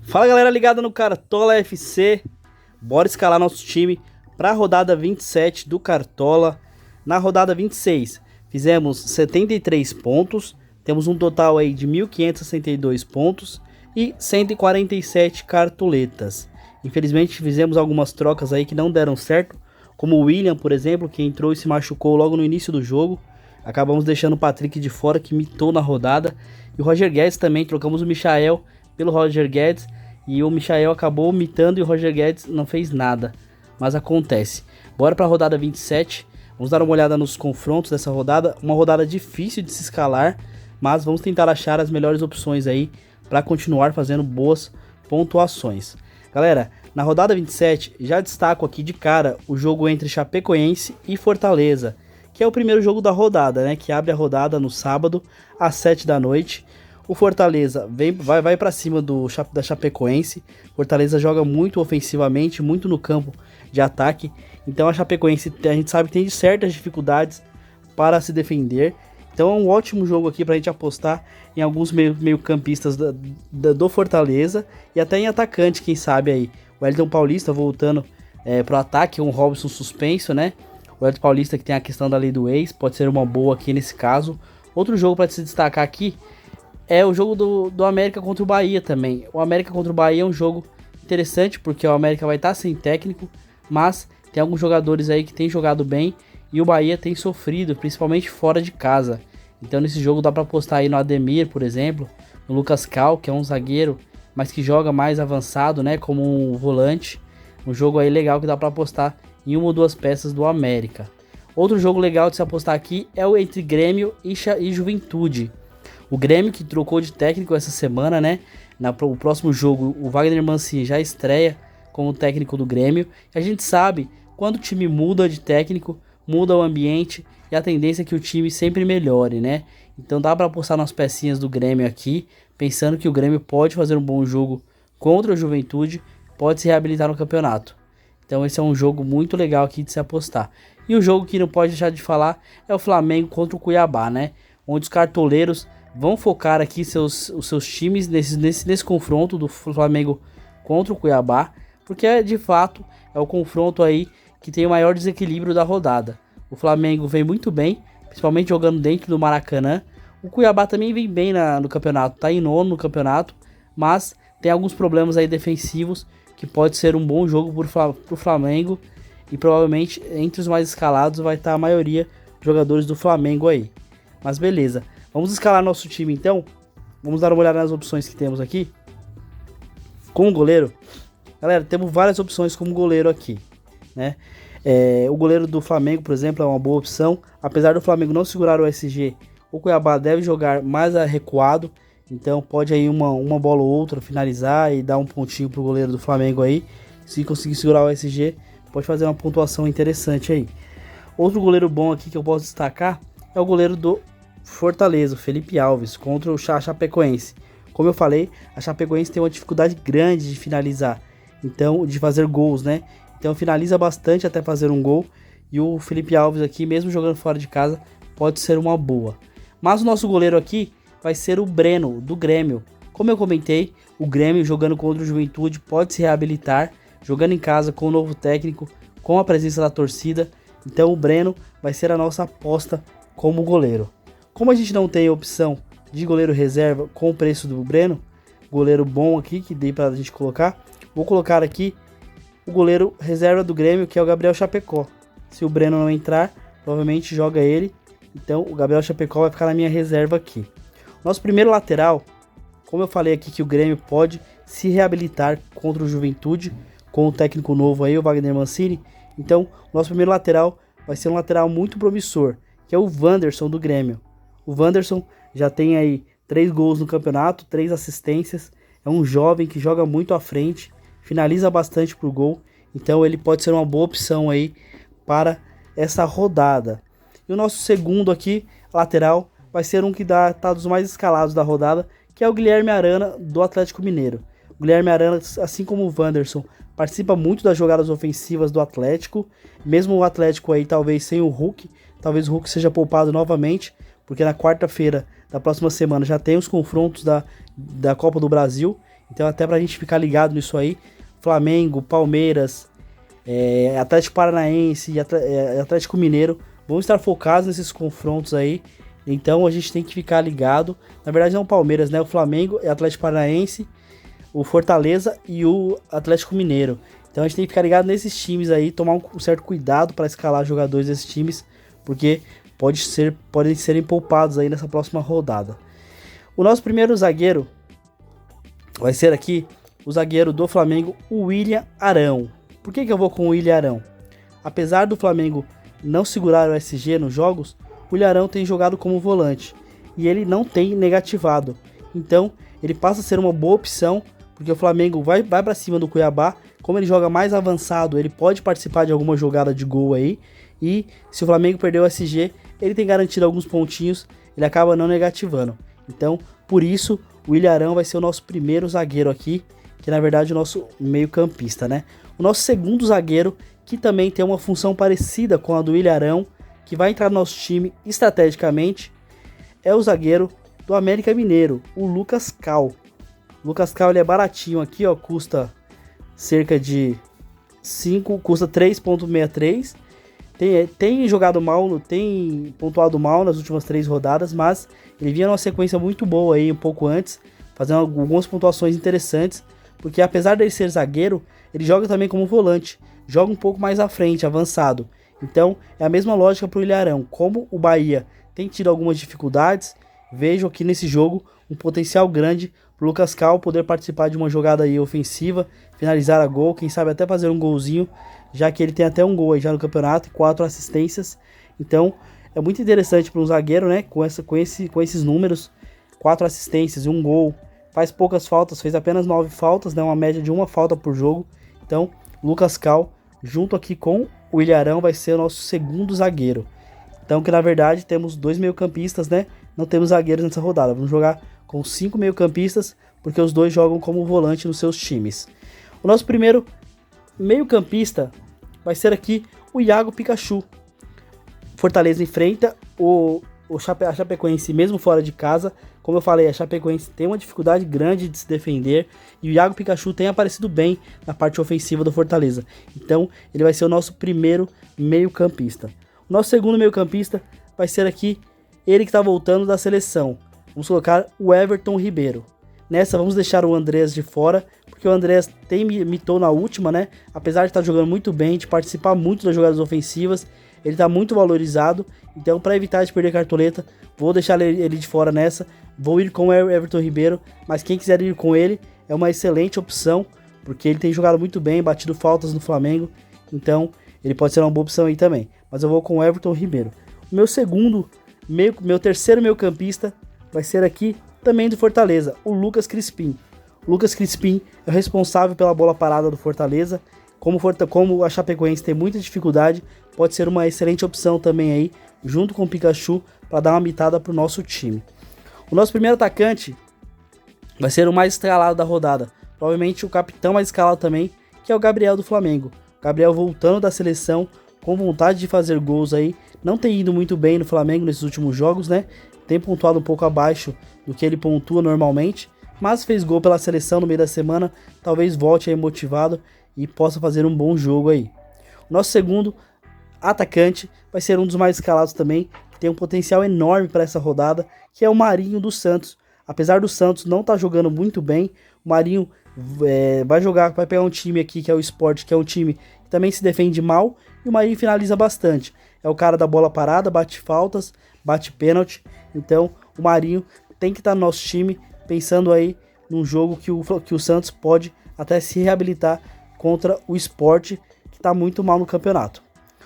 Fala galera ligada no Cartola FC, bora escalar nosso time para a rodada 27 do Cartola. Na rodada 26 fizemos 73 pontos, temos um total aí de 1.562 pontos e 147 cartoletas. Infelizmente fizemos algumas trocas aí que não deram certo, como o William, por exemplo, que entrou e se machucou logo no início do jogo. Acabamos deixando o Patrick de fora, que mitou na rodada, e o Roger Guedes também. Trocamos o Michael pelo Roger Guedes e o Michael acabou mitando e o Roger Guedes não fez nada, mas acontece. Bora para a rodada 27, vamos dar uma olhada nos confrontos dessa rodada, uma rodada difícil de se escalar, mas vamos tentar achar as melhores opções aí para continuar fazendo boas pontuações. Galera, na rodada 27 já destaco aqui de cara o jogo entre Chapecoense e Fortaleza, que é o primeiro jogo da rodada, né, que abre a rodada no sábado às 7 da noite. O Fortaleza vai para cima da Chapecoense. Fortaleza joga muito ofensivamente, muito no campo de ataque. Então a Chapecoense, a gente sabe que tem certas dificuldades para se defender. Então é um ótimo jogo aqui para a gente apostar em alguns meio-campistas do Fortaleza e até em atacante, quem sabe aí. O Wellington Paulista voltando pro ataque, um Robson suspenso, né? O Wellington Paulista que tem a questão da lei do ex, pode ser uma boa aqui nesse caso. Outro jogo para se destacar aqui é o jogo do América contra o Bahia também. O América contra o Bahia é um jogo interessante, porque o América vai estar sem técnico, mas tem alguns jogadores aí que tem jogado bem, e o Bahia tem sofrido, principalmente fora de casa. Então nesse jogo dá para apostar aí no Ademir, por exemplo, no Lucas Cal, que é um zagueiro, mas que joga mais avançado, né, como um volante. Um jogo aí legal que dá para apostar em uma ou duas peças do América. Outro jogo legal de se apostar aqui é o entre Grêmio e Juventude. O Grêmio que trocou de técnico essa semana, né? O próximo jogo, o Wagner Mancini já estreia como técnico do Grêmio. E a gente sabe, quando o time muda de técnico, muda o ambiente e a tendência é que o time sempre melhore, né? Então dá para apostar nas pecinhas do Grêmio aqui, pensando que o Grêmio pode fazer um bom jogo contra a Juventude, pode se reabilitar no campeonato. Então esse é um jogo muito legal aqui de se apostar. E o jogo que não pode deixar de falar é o Flamengo contra o Cuiabá, né? Onde os cartoleiros vão focar aqui os seus times nesse confronto do Flamengo contra o Cuiabá, porque de fato é o confronto aí que tem o maior desequilíbrio da rodada. O Flamengo vem muito bem, principalmente jogando dentro do Maracanã. O Cuiabá também vem bem no campeonato, tá em nono no campeonato, mas tem alguns problemas aí defensivos que pode ser um bom jogo pro Flamengo, e provavelmente entre os mais escalados vai estar a maioria dos jogadores do Flamengo aí. Mas beleza, vamos escalar nosso time então. Vamos dar uma olhada nas opções que temos aqui. Como goleiro, galera, temos várias opções como goleiro aqui, né? O goleiro do Flamengo, por exemplo, é uma boa opção. Apesar do Flamengo não segurar o SG, o Cuiabá deve jogar mais recuado. Então pode aí uma bola ou outra finalizar e dar um pontinho pro goleiro do Flamengo aí. Se conseguir segurar o SG, pode fazer uma pontuação interessante aí. Outro goleiro bom aqui que eu posso destacar é o goleiro do Fortaleza, o Felipe Alves, contra o Chapecoense. Como eu falei, a Chapecoense tem uma dificuldade grande de finalizar, então de fazer gols, né? Então finaliza bastante até fazer um gol, e o Felipe Alves aqui, mesmo jogando fora de casa, pode ser uma boa. Mas o nosso goleiro aqui vai ser o Breno, do Grêmio. Como eu comentei, o Grêmio jogando contra o Juventude pode se reabilitar, jogando em casa com o novo técnico, com a presença da torcida. Então o Breno vai ser a nossa aposta como goleiro. Como a gente não tem opção de goleiro reserva com o preço do Breno, goleiro bom aqui que dei pra gente colocar, vou colocar aqui o goleiro reserva do Grêmio, que é o Gabriel Chapecó. Se o Breno não entrar, provavelmente joga ele. Então o Gabriel Chapecó vai ficar na minha reserva aqui. Nosso primeiro lateral, como eu falei aqui que o Grêmio pode se reabilitar contra o Juventude, com o técnico novo aí, o Wagner Mancini. Então, nosso primeiro lateral vai ser um lateral muito promissor, que é o Wanderson do Grêmio. O Wanderson já tem aí 3 gols no campeonato, 3 assistências. É um jovem que joga muito à frente, finaliza bastante pro gol. Então ele pode ser uma boa opção aí para essa rodada. E o nosso segundo aqui, lateral, vai ser um que tá dos mais escalados da rodada, que é o Guilherme Arana do Atlético Mineiro. O Guilherme Arana, assim como o Wanderson, participa muito das jogadas ofensivas do Atlético. Mesmo o Atlético aí talvez sem o Hulk, talvez o Hulk seja poupado novamente, porque na quarta-feira da próxima semana já tem os confrontos da Copa do Brasil. Então até pra gente ficar ligado nisso aí, Flamengo, Palmeiras, Atlético Paranaense e Atlético Mineiro vão estar focados nesses confrontos aí. Então a gente tem que ficar ligado. Na verdade não o Palmeiras, né? O Flamengo, Atlético Paranaense, o Fortaleza e o Atlético Mineiro. Então a gente tem que ficar ligado nesses times aí, tomar um certo cuidado para escalar jogadores desses times, porque podem serem poupados aí nessa próxima rodada. O nosso primeiro zagueiro vai ser aqui o zagueiro do Flamengo, o William Arão. Por que eu vou com o William Arão? Apesar do Flamengo não segurar o SG nos jogos, o William Arão tem jogado como volante e ele não tem negativado. Então ele passa a ser uma boa opção, porque o Flamengo vai para cima do Cuiabá. Como ele joga mais avançado, ele pode participar de alguma jogada de gol aí. E se o Flamengo perder o SG, ele tem garantido alguns pontinhos, ele acaba não negativando. Então, por isso, o William Arão vai ser o nosso primeiro zagueiro aqui, que na verdade é o nosso meio campista, né? O nosso segundo zagueiro, que também tem uma função parecida com a do William Arão, que vai entrar no nosso time estrategicamente, é o zagueiro do América Mineiro, o Lucas Cal. O Lucas Cal, ele é baratinho aqui, ó, custa cerca de 3,63. Tem jogado mal, tem pontuado mal nas últimas 3 rodadas, mas ele vinha numa sequência muito boa aí um pouco antes, fazendo algumas pontuações interessantes, porque apesar dele ser zagueiro, ele joga também como volante, joga um pouco mais à frente, avançado. Então é a mesma lógica para o William Arão. Como o Bahia tem tido algumas dificuldades, vejo aqui nesse jogo um potencial grande para o Lucas Cal poder participar de uma jogada aí ofensiva, finalizar a gol, quem sabe até fazer um golzinho, já que ele tem até um gol aí já no campeonato e 4 assistências. Então é muito interessante para um zagueiro, né, com esses números, 4 assistências e um gol, faz poucas faltas, fez apenas 9 faltas, né, uma média de uma falta por jogo. Então Lucas Cal, junto aqui com o William Arão, vai ser o nosso segundo zagueiro. Então que na verdade temos 2 meio-campistas, né, não temos zagueiros nessa rodada, vamos jogar com 5 meio-campistas, porque os 2 jogam como volante nos seus times. O nosso primeiro meio-campista vai ser aqui o Iago Pikachu. Fortaleza enfrenta a Chapecoense mesmo fora de casa. Como eu falei, a Chapecoense tem uma dificuldade grande de se defender e o Iago Pikachu tem aparecido bem na parte ofensiva do Fortaleza. Então ele vai ser o nosso primeiro meio-campista. O nosso segundo meio-campista vai ser aqui ele que está voltando da seleção. Vamos colocar o Everton Ribeiro. Nessa vamos deixar o Andrés de fora, porque o Andrés mitou na última, né? Apesar de estar jogando muito bem, de participar muito das jogadas ofensivas, ele está muito valorizado. Então, para evitar de perder cartoleta, vou deixar ele de fora nessa. Vou ir com o Everton Ribeiro, mas quem quiser ir com ele é uma excelente opção, porque ele tem jogado muito bem, batido faltas no Flamengo. Então, ele pode ser uma boa opção aí também. Mas eu vou com o Everton Ribeiro. O meu terceiro meio-campista vai ser aqui também do Fortaleza, o Lucas Crispim. O Lucas Crispim é o responsável pela bola parada do Fortaleza. Como a Chapecoense tem muita dificuldade, pode ser uma excelente opção também aí, junto com o Pikachu, para dar uma mitada para o nosso time. O nosso primeiro atacante vai ser o mais escalado da rodada, provavelmente o capitão mais escalado também, que é o Gabriel do Flamengo. O Gabriel voltando da seleção, com vontade de fazer gols aí, não tem ido muito bem no Flamengo nesses últimos jogos, né? Tem pontuado um pouco abaixo do que ele pontua normalmente, mas fez gol pela seleção no meio da semana, talvez volte aí motivado e possa fazer um bom jogo aí. O nosso segundo atacante vai ser um dos mais escalados também, que tem um potencial enorme para essa rodada, que é o Marinho do Santos. Apesar do Santos não estar jogando muito bem, o Marinho vai pegar um time aqui que é o Sport, que é um time que também se defende mal, e o Marinho finaliza bastante. É o cara da bola parada, bate faltas, bate pênalti. Então o Marinho tem que estar no nosso time, pensando aí num jogo que o Santos pode até se reabilitar contra o Sport, que está muito mal no campeonato.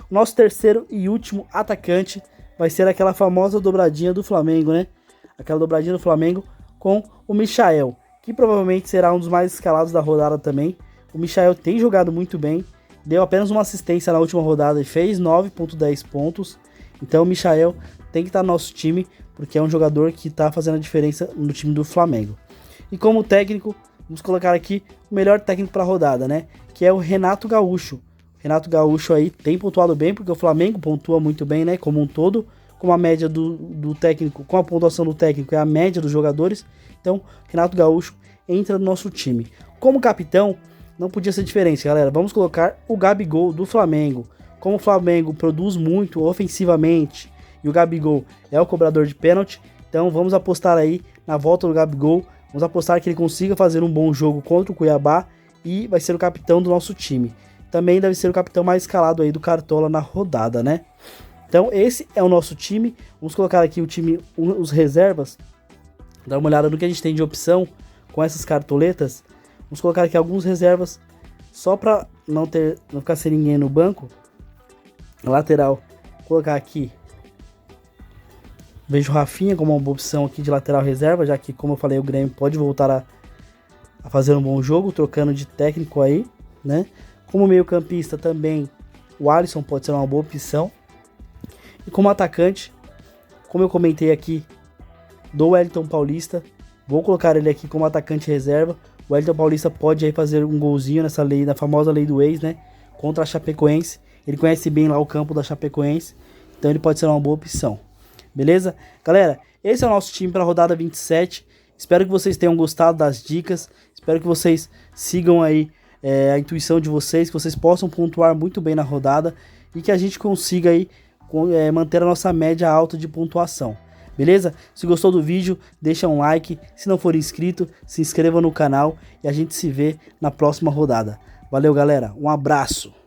O nosso terceiro e último atacante vai ser aquela famosa dobradinha do Flamengo, né? Aquela dobradinha do Flamengo com o Michael, que provavelmente será um dos mais escalados da rodada também. O Michael tem jogado muito bem, deu apenas uma assistência na última rodada e fez 9,10 pontos. Então o Michael tem que estar no nosso time, porque é um jogador que está fazendo a diferença no time do Flamengo. E como técnico, vamos colocar aqui o melhor técnico para a rodada, né? Que é o Renato Gaúcho. Renato Gaúcho aí tem pontuado bem, porque o Flamengo pontua muito bem, né? Como um todo, com a média do técnico, com a pontuação do técnico é a média dos jogadores. Então, Renato Gaúcho, entra no nosso time. Como capitão, não podia ser diferente, galera. Vamos colocar o Gabigol do Flamengo. Como o Flamengo produz muito ofensivamente e o Gabigol é o cobrador de pênalti, então vamos apostar aí na volta do Gabigol. Vamos apostar que ele consiga fazer um bom jogo contra o Cuiabá e vai ser o capitão do nosso time. Também deve ser o capitão mais escalado aí do Cartola na rodada, né? Então esse é o nosso time. Vamos colocar aqui o time, os reservas. Dar uma olhada no que a gente tem de opção com essas cartoletas. Vamos colocar aqui alguns reservas só para não ficar sem ninguém no banco. Lateral, vou colocar aqui. Vejo o Rafinha como uma boa opção aqui de lateral reserva, já que, como eu falei, o Grêmio pode voltar a fazer um bom jogo, trocando de técnico aí, né? Como meio campista também, o Alisson pode ser uma boa opção. E como atacante, como eu comentei aqui, do Wellington Paulista, vou colocar ele aqui como atacante reserva. O Wellington Paulista pode aí fazer um golzinho nessa lei, na famosa lei do ex, né? Contra a Chapecoense. Ele conhece bem lá o campo da Chapecoense, então ele pode ser uma boa opção. Beleza? Galera, esse é o nosso time para a rodada 27. Espero que vocês tenham gostado das dicas. Espero que vocês sigam aí a intuição de vocês, que vocês possam pontuar muito bem na rodada e que a gente consiga aí manter a nossa média alta de pontuação. Beleza? Se gostou do vídeo, deixa um like. Se não for inscrito, se inscreva no canal e a gente se vê na próxima rodada. Valeu, galera. Um abraço.